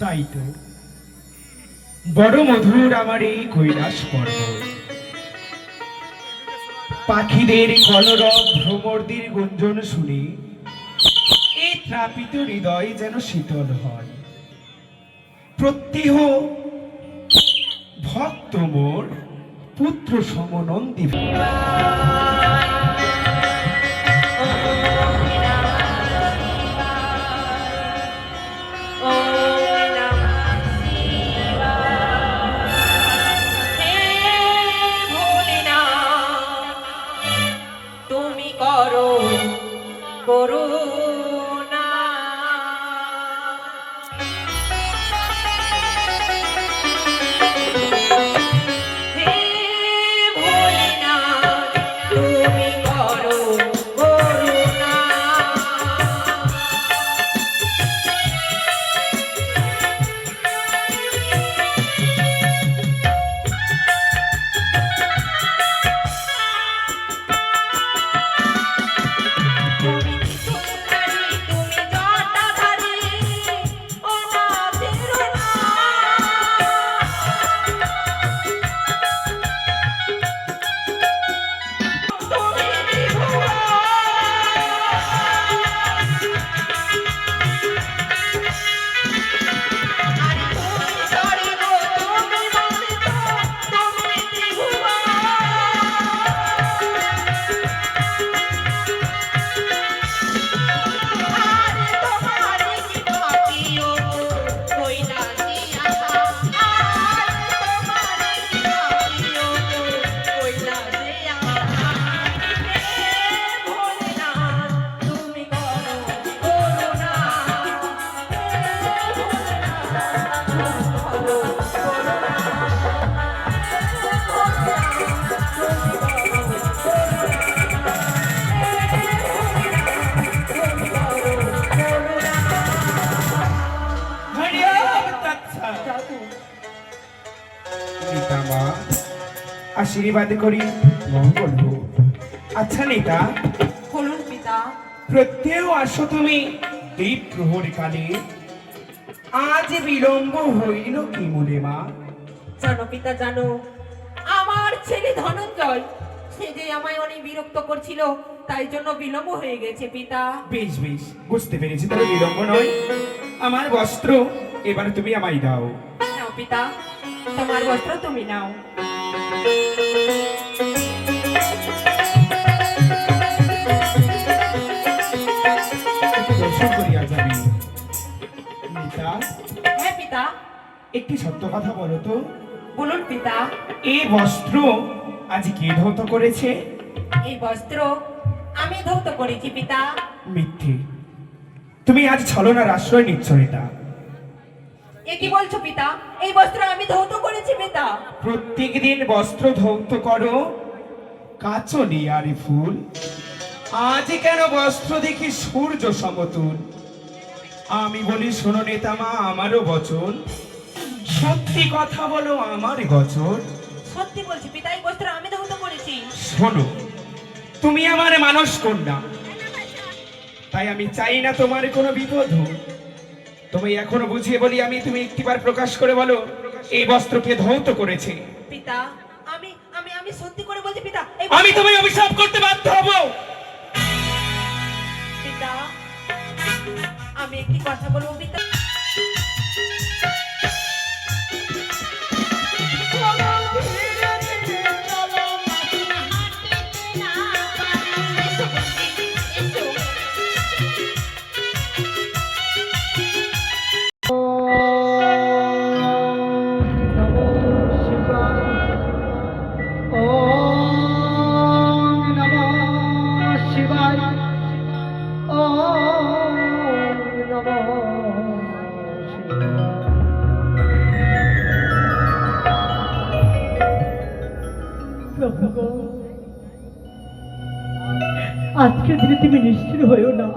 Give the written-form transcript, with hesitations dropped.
তাই তো বড় মধুর আমার এই কৈলাস পর্বত। পাখিদের কলরব ভ্রমরদের গুঞ্জন শুনে এই ত্রাপিত হৃদয় যেন শীতল হয়। প্রত্যহ ভক্ত মোর পুত্র সমনন্দী করুণা হে ভোলেনাথ তুমি করো করুণা আশীর্বাদ করি মঙ্গল হোক। আচ্ছা নেতা, বলুন পিতা। প্রত্যেহ আসো তুমি এই প্রহর কালে, আজ বিলম্ব হইল কি মনে মা? জানো পিতা জানো, আমার ছেলে ধনঞ্জয় সে যে আমায় অনেক বিরক্ত করছিল, তাই জন্য বিলম্ব হয়ে গেছে পিতা। বেশ বেশ, বুঝতে পেরেছি, তবে বিলম্ব নয়। আমার বস্ত্র এবার তুমি আমায় দাও। নাও পিতা, তোমার বস্ত্র তুমি নাও। দর্শন করিয়া যাবি। নেতা, হ্যাঁ পিতা। একটি সত্য কথা বলো তো, বলুন পিতা। এই বস্ত্র আজ কে ধৌত করেছে? এই বস্ত্র আমি ধৌত করেছি পিতা। মিথ্যে, তুমি আজ ছলনার আশ্রয় নিচ্ছ নেতা। এ কি বলছো পিতা? এই বস্ত্র আমি ধৌত করেছি পিতা। প্রত্যেক দিন বস্ত্র ধৌত করো, কাচনি আর ফুল। আজ কেন বস্ত্র দেখি সূর্য সমতুল? আমি বলি শোনো নেতামা, আমারও বচন, সত্যি কথা বলো আমার গচন। সত্যি বলছি পিতা, এই বস্ত্র আমি ধৌত করেছি। শোনো, তুমি আমার মানস কন্যা, তাই আমি চাই না তোমার কোনো বিপদ হোক। তুমি এখনো বুঝিয়ে বলি আমি, তুমি একটিবার প্রকাশ করে বলো এই বস্ত্রকে ধৌত করেছে। পিতা আমি আমি আমি সত্যি করে বলছি পিতা। আমি তোমায় অভিশাপ করতে বাধ্য হব। পিতা আমি একটি কথা বলবো পিতা। আজকের দিনে তুমি নিশ্চিত হয়েও না।